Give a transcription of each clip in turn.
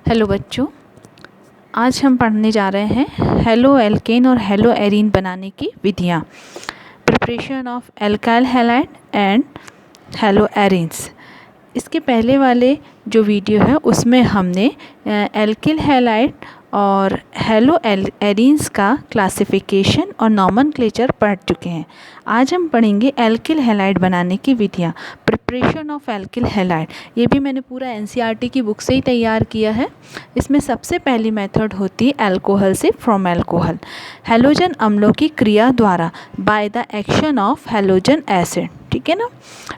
Hello बच्चों, आज हम पढ़ने जा रहे हैं हेलो एल्केन और हेलो एरीन बनाने की विधियाँ। Preparation of alkyl halide and hello arenes. इसके पहले वाले जो वीडियो है उसमें हमने एल्किल हैलाइड और हेलो एरीन्स का क्लासिफिकेशन और नॉमेनक्लेचर पढ़ चुके हैं। आज हम पढ़ेंगे एल्किल हैलाइड बनाने की विधियाँ। प्रिपरेशन ऑफ एल्किल हैलाइड, ये भी मैंने पूरा एनसीईआरटी की बुक से ही तैयार किया है। इसमें सबसे पहली मेथड होती है अल्कोहल से फ्रॉम अल्कोहल, हैलोजन अम्लों की क्रिया द्वारा, by the action of halogen acid. ठीक है ना।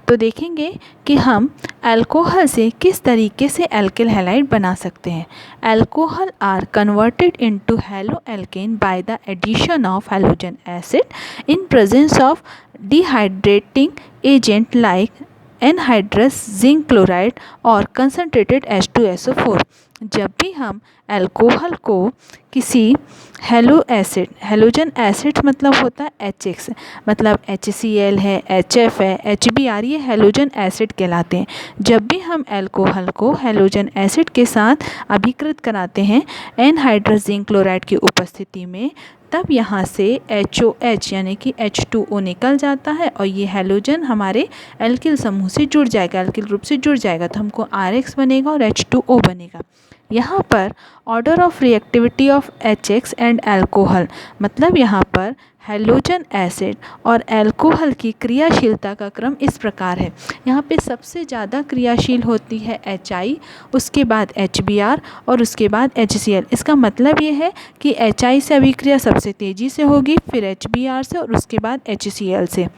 तो देखेंगे कि हम अल्कोहल से किस तरीके से एल्किल हैलाइड बना सकते हैं। Alcohol are converted into haloalkane by the addition of halogen acid in presence of dehydrating agent like anhydrous zinc chloride और कंसनट्रेटेड H2SO4। जब भी हम अल्कोहल को किसी हैलोजन एसिड मतलब होता है HX, मतलब HCl है, HF है, HBr, ये हैलोजन एसिड कहलाते हैं। जब भी हम अल्कोहल को हैलोजन एसिड के साथ अभिकृत कराते हैं एनहाइड्रस जिंक क्लोराइड की उपस्थिति में, तब यहाँ से HOH यानी कि H2O निकल जाता है और ये हैलोजन हमारे एल्किल समूह से जुड़ जाएगा, एल्किल ग्रुप से जुड़ जाएगा, तो हमको RX बनेगा और H2O बनेगा। यहाँ पर order of reactivity of HX and alcohol, मतलब यहाँ पर हैलोजन एसिड और अल्कोहल की क्रियाशीलता का क्रम इस प्रकार है। यहाँ पे सबसे ज़्यादा क्रियाशील होती है HI, उसके बाद HBr और उसके बाद HCl। इसका मतलब ये है कि HI से अभिक्रिया सबसे तेज़ी से होगी, फिर HBr से और उसके बाद HCl से।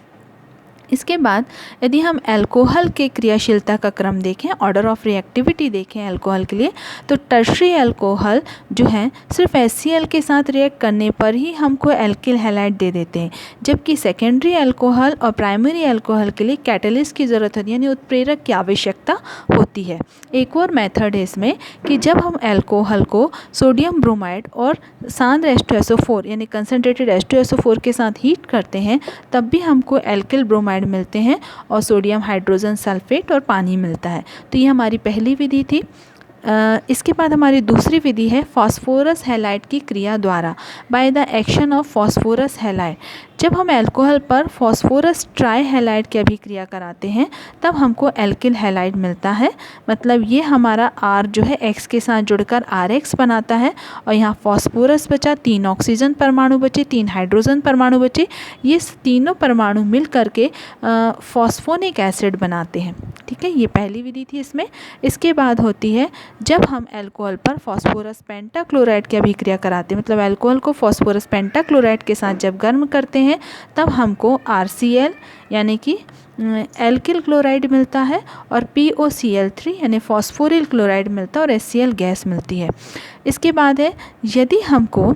इसके बाद यदि हम अल्कोहल के क्रियाशीलता का क्रम देखें, ऑर्डर ऑफ रिएक्टिविटी देखें अल्कोहल के लिए, तो टर्शरी अल्कोहल जो है सिर्फ HCl के साथ रिएक्ट करने पर ही हमको एल्किल हैलाइड दे देते हैं, जबकि सेकेंडरी अल्कोहल और प्राइमरी अल्कोहल के लिए कैटलिस्ट की ज़रूरत होती है, यानी उत्प्रेरक की आवश्यकता होती है। एक और मेथड है इसमें कि जब हम अल्कोहल को सोडियम ब्रोमाइड और सांद्र H2SO4 यानी कंसनट्रेटेड H2SO4 के साथ हीट करते हैं, तब भी हमको एल्किल ब्रोमाइड मिलते हैं और सोडियम हाइड्रोजन सल्फेट और पानी मिलता है। तो ये हमारी पहली विधि थी। इसके बाद हमारी दूसरी विधि है फास्फोरस हैलाइड की क्रिया द्वारा, by the action of phosphorus halide. जब हम अल्कोहल पर फास्फोरस ट्राई हैलाइड की अभिक्रिया कराते हैं तब हमको एल्किल हैलाइड मिलता है। मतलब ये हमारा R जो है X के साथ जुड़कर RX बनाता है और यहाँ फास्फोरस बचा, 3 ऑक्सीजन परमाणु बचे, 3 हाइड्रोजन परमाणु बचे। ये तीनों परमाणु मिल करके फॉस्फोनिक एसिड बनाते हैं। ठीक है, ये पहली विधि थी इसमें। इसके बाद होती है जब हम अल्कोहल पर फास्फोरस पेंटाक्लोराइड की अभिक्रिया कराते हैं, मतलब अल्कोहल को फास्फोरस पेंटाक्लोराइड के साथ जब गर्म करते हैं तब हमको RCl यानी कि एल्किल क्लोराइड मिलता है और POCl3 यानी फॉस्फोरिल क्लोराइड मिलता है और HCl गैस मिलती है। इसके बाद है यदि हमको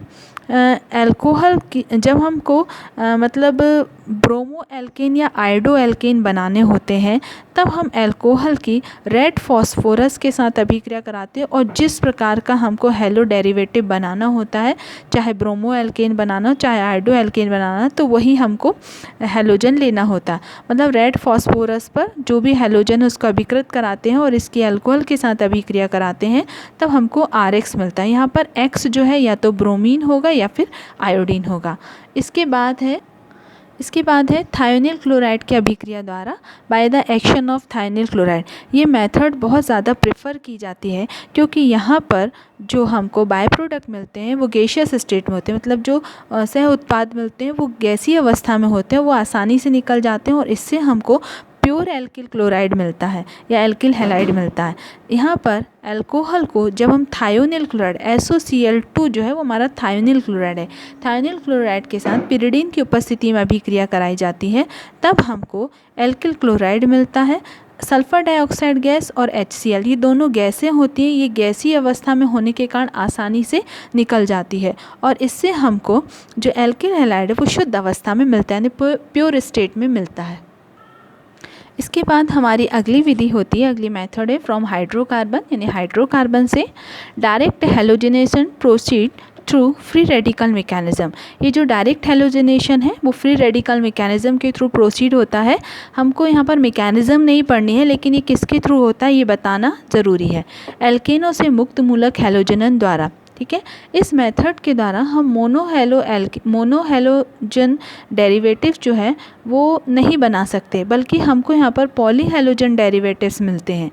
अल्कोहल की जब हमको मतलब ब्रोमो एल्केन या आयोडो एल्केन बनाने होते हैं तब हम अल्कोहल की रेड फॉस्फोरस के साथ अभिक्रिया कराते हैं और जिस प्रकार का हमको हेलो डेरिवेटिव बनाना होता है, चाहे ब्रोमो एल्केन बनाना चाहे आयोडो एल्केन बनाना, तो वही हमको हैलोजन लेना होता है। मतलब रेड फॉस्फोरस पर जो भी हैलोजन है उसको अभिकृत कराते हैं और इसकी अल्कोहल के साथ अभिक्रिया कराते हैं तब हमको RX मिलता है। यहाँ पर X जो है या तो ब्रोमीन होगा या फिर आयोडीन होगा। इसके बाद है थायोनिल क्लोराइड की अभिक्रिया द्वारा, by the action of thionyl chloride. ये मेथड बहुत ज़्यादा प्रेफर की जाती है क्योंकि यहाँ पर जो हमको बाय प्रोडक्ट मिलते हैं वो गैसियस स्टेट में होते हैं, मतलब जो सह उत्पाद मिलते हैं वो गैसीय अवस्था में होते हैं, वो आसानी से निकल जाते हैं और इससे हमको प्योर एल्किल क्लोराइड मिलता है या एल्किल हैलाइड मिलता है। यहाँ पर अल्कोहल को जब हम थायोनिल क्लोराइड SOCl2 जो है वो हमारा थायोनिल क्लोराइड है, थायोनिल क्लोराइड के साथ पिरिडीन की उपस्थिति में अभिक्रिया कराई जाती है तब हमको एल्किल क्लोराइड मिलता है। सल्फर डाइऑक्साइड गैस और HCl ये दोनों गैसें होती हैं, ये गैसीय अवस्था में होने के कारण आसानी से निकल जाती है और इससे हमको जो एल्किल हैलाइड है वो शुद्ध अवस्था में मिलता है, यानी प्योर स्टेट में मिलता है। इसके बाद हमारी अगली विधि होती है, अगली मेथड है फ्रॉम हाइड्रोकार्बन, यानी हाइड्रोकार्बन से direct halogenation proceed through free radical mechanism. ये जो डायरेक्ट हैलोजनेशन है वो फ्री रेडिकल मैकेनिज्म के थ्रू प्रोसीड होता है। हमको यहाँ पर मैकेनिज्म नहीं पढ़नी है, लेकिन ये किसके थ्रू होता है ये बताना ज़रूरी है। एल्केनों से मुक्त मूलक हैलोजन द्वारा, ठीक है। इस मेथड के द्वारा हम मोनोहेलोजन डेरिवेटिव जो है वो नहीं बना सकते, बल्कि हमको यहाँ पर पॉलीहेलोजन डेरिवेटिव्स मिलते हैं।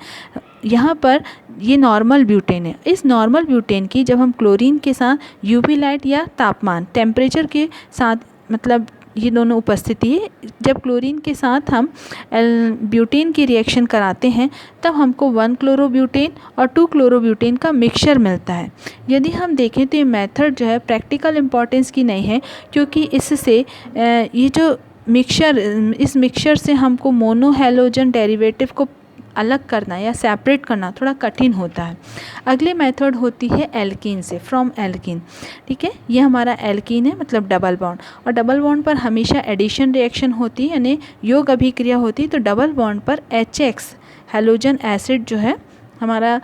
यहाँ पर ये नॉर्मल ब्यूटेन है। इस नॉर्मल ब्यूटेन की जब हम क्लोरीन के साथ यूवी लाइट या तापमान टेम्परेचर के साथ, मतलब ये दोनों उपस्थिति है, जब क्लोरीन के साथ हम ब्यूटेन की रिएक्शन कराते हैं तब हमको 1 क्लोरोब्यूटेन और 2 क्लोरोब्यूटेन का मिक्सचर मिलता है। यदि हम देखें तो ये मेथड जो है प्रैक्टिकल इम्पॉर्टेंस की नहीं है, क्योंकि इससे ये जो इस मिक्सचर से हमको मोनोहेलोजन डेरिवेटिव को अलग करना या सेपरेट करना थोड़ा कठिन होता है। अगली मेथड होती है एल्कीन से, फ्रॉम एल्कीन, ठीक है। ये हमारा एल्कीन है, मतलब डबल बॉन्ड, और डबल बॉन्ड पर हमेशा एडिशन रिएक्शन होती है, यानी योग अभिक्रिया होती है। तो डबल बॉन्ड पर HX हैलोजन एसिड जो है हमारा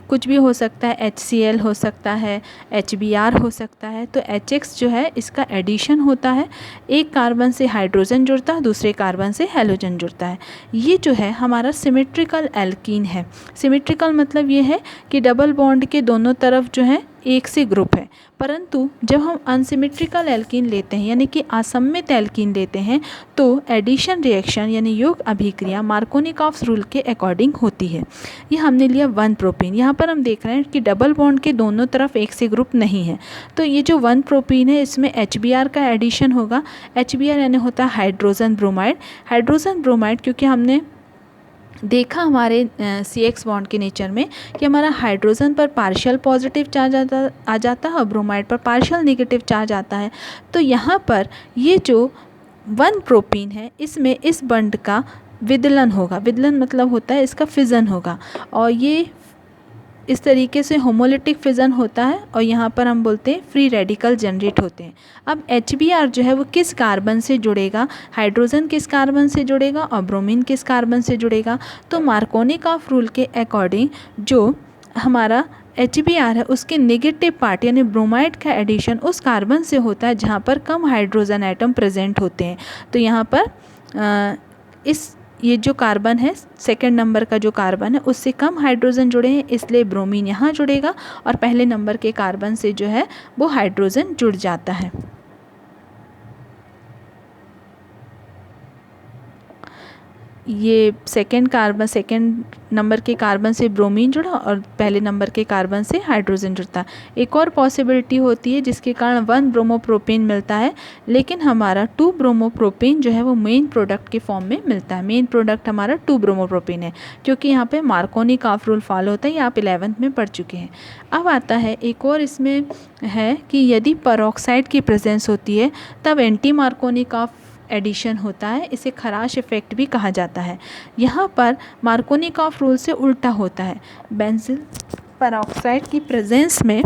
कुछ भी हो सकता है, HCl हो सकता है, HBr हो सकता है। तो HX जो है इसका एडिशन होता है, एक कार्बन से हाइड्रोजन जुड़ता है, दूसरे कार्बन से हैलोजन जुड़ता है। ये जो है हमारा सिमेट्रिकल एल्कीन है। सिमेट्रिकल मतलब ये है कि डबल बॉन्ड के दोनों तरफ जो है एक से ग्रुप है, परंतु जब हम अनसिमेट्रिकल एल्कीन लेते हैं यानी कि असममित एल्कीन लेते हैं तो एडिशन रिएक्शन यानी योग अभिक्रिया मार्कोनिकॉफ्स रूल के अकॉर्डिंग होती है। ये हमने लिया 1 प्रोपीन। यहाँ पर हम देख रहे हैं कि डबल बॉन्ड के दोनों तरफ एक से ग्रुप नहीं है, तो ये जो 1 प्रोपीन है इसमें HBr का एडिशन होगा। HBr यानी होता है हाइड्रोजन ब्रोमाइड। हाइड्रोजन ब्रोमाइड क्योंकि हमने देखा हमारे CX बॉन्ड के नेचर में कि हमारा हाइड्रोजन पर पार्शियल पॉजिटिव चार्ज आ जाता है और ब्रोमाइड पर पार्शियल नेगेटिव चार्ज आता है। तो यहाँ पर ये जो 1 प्रोपीन है इसमें इस बॉन्ड का विदलन होगा। विदलन मतलब होता है इसका फिजन होगा, और ये इस तरीके से होमोलिटिक फिजन होता है, और यहाँ पर हम बोलते हैं फ्री रेडिकल जनरेट होते हैं। अब HBr जो है वो किस कार्बन से जुड़ेगा, हाइड्रोजन किस कार्बन से जुड़ेगा और ब्रोमीन किस कार्बन से जुड़ेगा। तो मार्कोनिकॉफ रूल के अकॉर्डिंग जो हमारा HBr है उसके नेगेटिव पार्ट यानी ब्रोमाइड का एडिशन उस कार्बन से होता है जहाँ पर कम हाइड्रोजन एटम प्रेजेंट होते हैं। तो यहाँ पर ये जो कार्बन है, सेकंड नंबर का जो कार्बन है उससे कम हाइड्रोजन जुड़े हैं, इसलिए ब्रोमीन यहाँ जुड़ेगा और पहले नंबर के कार्बन से जो है वो हाइड्रोजन जुड़ जाता है। ये सेकंड नंबर के कार्बन से ब्रोमीन जुड़ा और पहले नंबर के कार्बन से हाइड्रोजन जुड़ता। एक और पॉसिबिलिटी होती है जिसके कारण 1 ब्रोमोप्रोपेन मिलता है, लेकिन हमारा 2 ब्रोमोप्रोपेन जो है वो मेन प्रोडक्ट के फॉर्म में मिलता है। मेन प्रोडक्ट हमारा 2 ब्रोमोप्रोपेन है, क्योंकि यहाँ पे मार्कोनिकॉफ रूल फॉलो होता है। ये आप 11th में पढ़ चुके हैं। अब आता है एक और इसमें है कि यदि पेरोक्साइड की प्रेजेंस होती है तब एंटी मार्कोनिकॉफ एडिशन होता है। इसे खराश इफेक्ट भी कहा जाता है। यहाँ पर मार्कोनिकॉफ रूल से उल्टा होता है। बेंजील पेरोक्साइड की प्रेजेंस में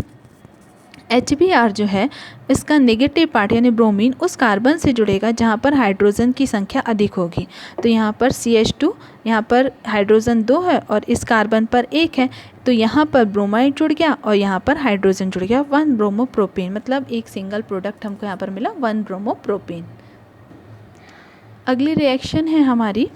HBr जो है इसका नेगेटिव पार्ट यानी ब्रोमीन उस कार्बन से जुड़ेगा जहाँ पर हाइड्रोजन की संख्या अधिक होगी। तो यहाँ पर CH2, यहाँ पर हाइड्रोजन 2 है और इस कार्बन पर 1 है, तो यहाँ पर ब्रोमाइड जुड़ गया और यहाँ पर हाइड्रोजन जुड़ गया। 1 ब्रोमोप्रोपेन, मतलब एक सिंगल प्रोडक्ट हमको यहाँ पर मिला 1 ब्रोमोप्रोपेन। अगली रिएक्शन है हमारी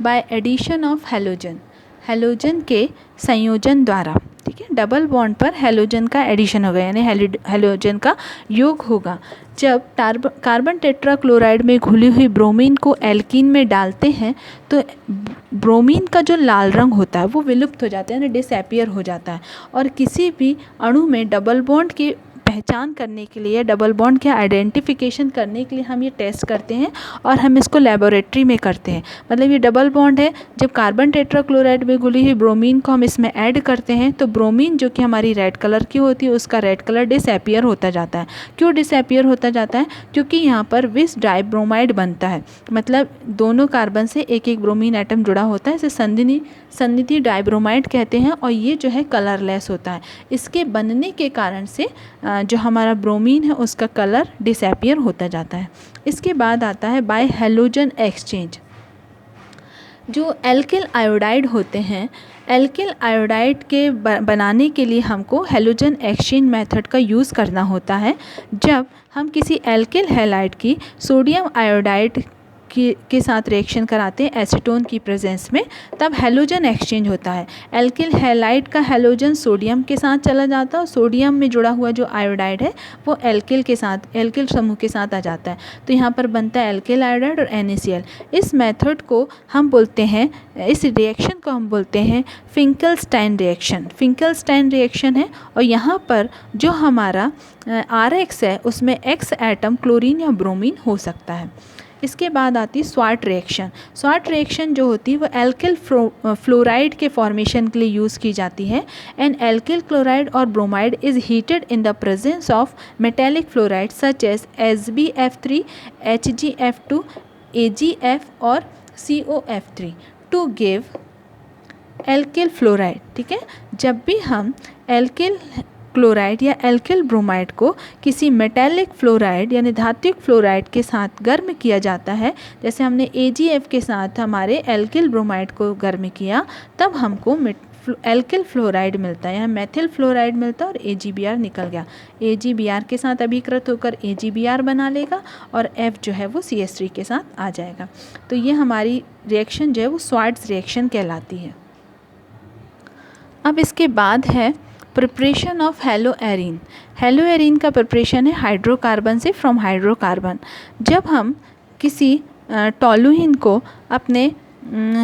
by addition of halogen, halogen के संयोजन द्वारा, ठीक है। डबल बॉन्ड पर हैलोजन का एडिशन होगा यानी हैलोजन का योग होगा। जब कार्बन टेट्राक्लोराइड में घुली हुई ब्रोमीन को एल्कीन में डालते हैं तो ब्रोमीन का जो लाल रंग होता है वो विलुप्त हो जाता है यानी डिसअपीयर हो जाता है। और किसी भी अणु में डबल बॉन्ड की पहचान करने के लिए, डबल बॉन्ड के आइडेंटिफिकेशन करने के लिए हम ये टेस्ट करते हैं और हम इसको लेबोरेटरी में करते हैं। मतलब ये डबल बॉन्ड है, जब कार्बन टेट्राक्लोराइड में घुली हुई ब्रोमीन को हम इसमें ऐड करते हैं तो ब्रोमीन जो कि हमारी रेड कलर की होती है उसका रेड कलर डिसअपीयर होता जाता है। क्यों डिसअपीयर होता जाता है? क्योंकि यहाँ पर विस डाइब्रोमाइड बनता है, मतलब दोनों कार्बन से एक एक ब्रोमीन एटम जुड़ा होता है, इसे सन्निधि डाइब्रोमाइड कहते हैं और ये जो है कलरलेस होता है। इसके बनने के कारण से जो हमारा ब्रोमीन है उसका कलर डिसअपीयर होता जाता है। इसके बाद आता है बाय हैलोजन एक्सचेंज। जो एल्किल आयोडाइड होते हैं, एल्किल आयोडाइड के बनाने के लिए हमको हैलोजन एक्सचेंज मेथड का यूज़ करना होता है। जब हम किसी एल्किल हैलाइड की सोडियम आयोडाइड के साथ रिएक्शन कराते हैं एसीटोन की प्रेजेंस में, तब हैलोजन एक्सचेंज होता है। एल्किल हैलाइड का हैलोजन सोडियम के साथ चला जाता है और सोडियम में जुड़ा हुआ जो आयोडाइड है वो एल्किल के साथ, एल्किल समूह के साथ आ जाता है। तो यहाँ पर बनता है एल्किल आयोडाइड और NaCl। इस मेथड को हम बोलते हैं, इस रिएक्शन को हम बोलते हैं फिंकलस्टाइन रिएक्शन। फिंकलस्टाइन रिएक्शन है और यहाँ पर जो हमारा RX है उसमें X एटम क्लोरीन या ब्रोमीन हो सकता है। इसके बाद आती है स्वार्ट रिएक्शन। स्वार्ट रिएक्शन जो होती है वो एल्किल फ्लोराइड के फॉर्मेशन के लिए यूज़ की जाती है। एंड एल्किल क्लोराइड और bromide is heated in the presence of metallic fluoride such as SbF3, HgF2, AgF और COF3 to give alkyl fluoride. ठीक है, जब भी हम एल्किल क्लोराइड या एल्किल ब्रोमाइड को किसी मेटेलिक फ्लोराइड यानी धात्विक फ्लोराइड के साथ गर्म किया जाता है, जैसे हमने AgF के साथ हमारे एल्किल ब्रोमाइड को गर्म किया, तब हमको एल्किल फ्लोराइड मिलता है, यहाँ मेथिल फ्लोराइड मिलता है और AgBr निकल गया। AgBr के साथ अभिकृत होकर AgBr बना लेगा और F जो है वो CH3 के साथ आ जाएगा। तो ये हमारी रिएक्शन जो है वो स्वार्ट्स रिएक्शन कहलाती है। अब इसके बाद है प्रिपरेशन ऑफ हेलोएरिन। हेलोएरिन का प्रिपरेशन है हाइड्रोकार्बन से, फ्रॉम हाइड्रोकार्बन। जब हम किसी टोलुइन को अपने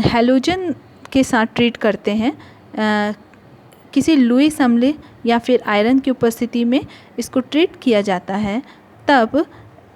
हेलोजन के साथ ट्रीट करते हैं, किसी लुईस अम्ल या फिर आयरन की उपस्थिति में इसको ट्रीट किया जाता है, तब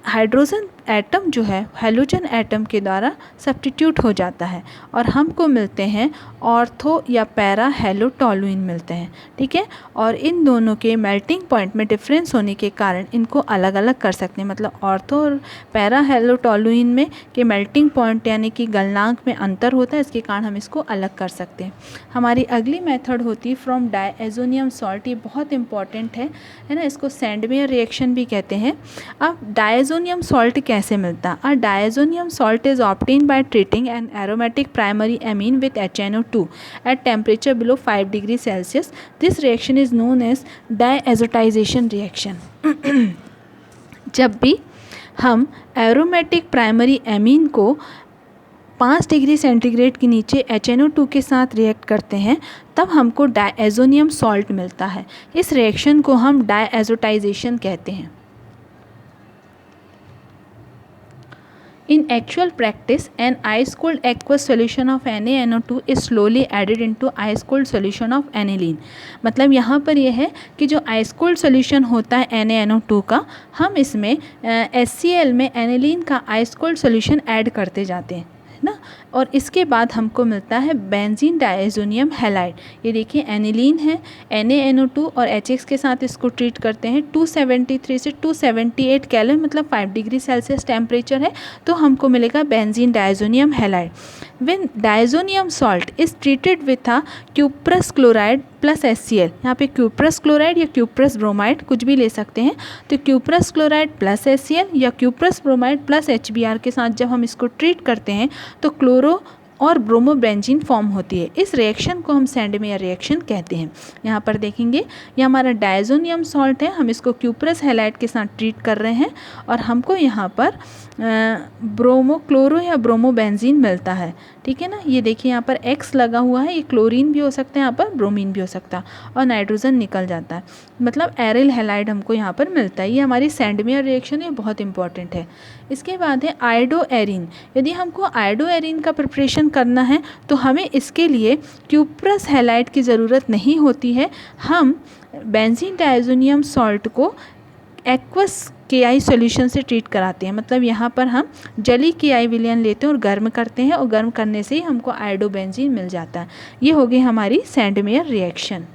हाइड्रोजन एटम जो है हेलोजन एटम के द्वारा सब्स्टिट्यूट हो जाता है और हमको मिलते हैं ऑर्थो या पैरा हेलो टोलुइन मिलते हैं। ठीक है, और इन दोनों के मेल्टिंग पॉइंट में डिफरेंस होने के कारण इनको अलग अलग कर सकते हैं। मतलब ऑर्थो और पैरा हेलो टोलुइन में के मेल्टिंग पॉइंट यानी कि गलनांक में अंतर होता है, इसके कारण हम इसको अलग कर सकते हैं। हमारी अगली मेथड होती है फ्रॉम डायएजोनियम सॉल्ट। ये बहुत इंपॉर्टेंट है ना, इसको सैंडमेयर रिएक्शन भी कहते हैं। अब डायएजोनियम सॉल्ट कैसे मिलता है? Diazonium salt is obtain by treating an aromatic primary amine with HNO2 at temperature below 5 degree Celsius. This reaction is known as diazotization reaction. जब भी हम एरोमेटिक प्राइमरी एमीन को 5 डिग्री सेंटीग्रेड के नीचे HNO2 के साथ रिएक्ट करते हैं, तब हमको डायएजोनियम सॉल्ट मिलता है। इस रिएक्शन को हम डायएजोटाइजेशन कहते हैं। In actual practice, an ice-cold aqueous solution of NaNO2 is slowly added into ice-cold solution of aniline. मतलब यहाँ पर यह है कि जो ice-cold solution होता है NaNO2 का, हम इसमें HCl में aniline का ice-cold solution ऐड करते जाते हैं ना, और इसके बाद हमको मिलता है बेंजीन डायएजोनियम हैलाइड। ये देखिए एनिलीन है, NaNO2 और HX के साथ इसको ट्रीट करते हैं। 273 से 278 केल्विन मतलब 5 डिग्री सेल्सियस टेम्परेचर है, तो हमको मिलेगा benzene diazonium halide. When diazonium salt is treated with a cuprous chloride plus HCl, यहाँ पे क्यूप्रस क्लोराइड या क्यूप्रस ब्रोमाइड कुछ भी ले सकते हैं, तो क्यूप्रस क्लोराइड प्लस HCl या क्यूप्रस ब्रोमाइड प्लस HBr के साथ जब हम इसको ट्रीट करते हैं तो क्लोरो और ब्रोमोबेंजीन फॉर्म होती है। इस रिएक्शन को हम सैंडमेयर रिएक्शन कहते हैं। यहाँ पर देखेंगे ये हमारा डायज़ोनियम सॉल्ट है, हम इसको क्यूप्रस हैलाइड के साथ ट्रीट कर रहे हैं और हमको यहाँ पर क्लोरो या ब्रोमोबेंजीन मिलता है। ठीक है ना, ये देखिए यहाँ पर X लगा हुआ है, ये क्लोरीन भी हो सकता है, यहाँ पर ब्रोमीन भी हो सकता है और नाइट्रोजन निकल जाता है, मतलब एरिल हैलाइड हमको यहाँ पर मिलता है। ये हमारी सैंडमेयर रिएक्शन है, बहुत इंपॉर्टेंट है। इसके बाद है आयोडोएरिन। यदि हमको आयोडोएरिन का प्रिपरेशन करना है तो हमें इसके लिए क्यूप्रस हैलाइड की ज़रूरत नहीं होती है। हम बेंजीन डायज़ोनियम सॉल्ट को एक्वस KI सॉल्यूशन से ट्रीट कराते हैं, मतलब यहाँ पर हम जली KI विलयन लेते हैं और गर्म करते हैं और गर्म करने से ही हमको आयोडोबेंजीन मिल जाता है। ये हो गई हमारी सैंडमेयर रिएक्शन।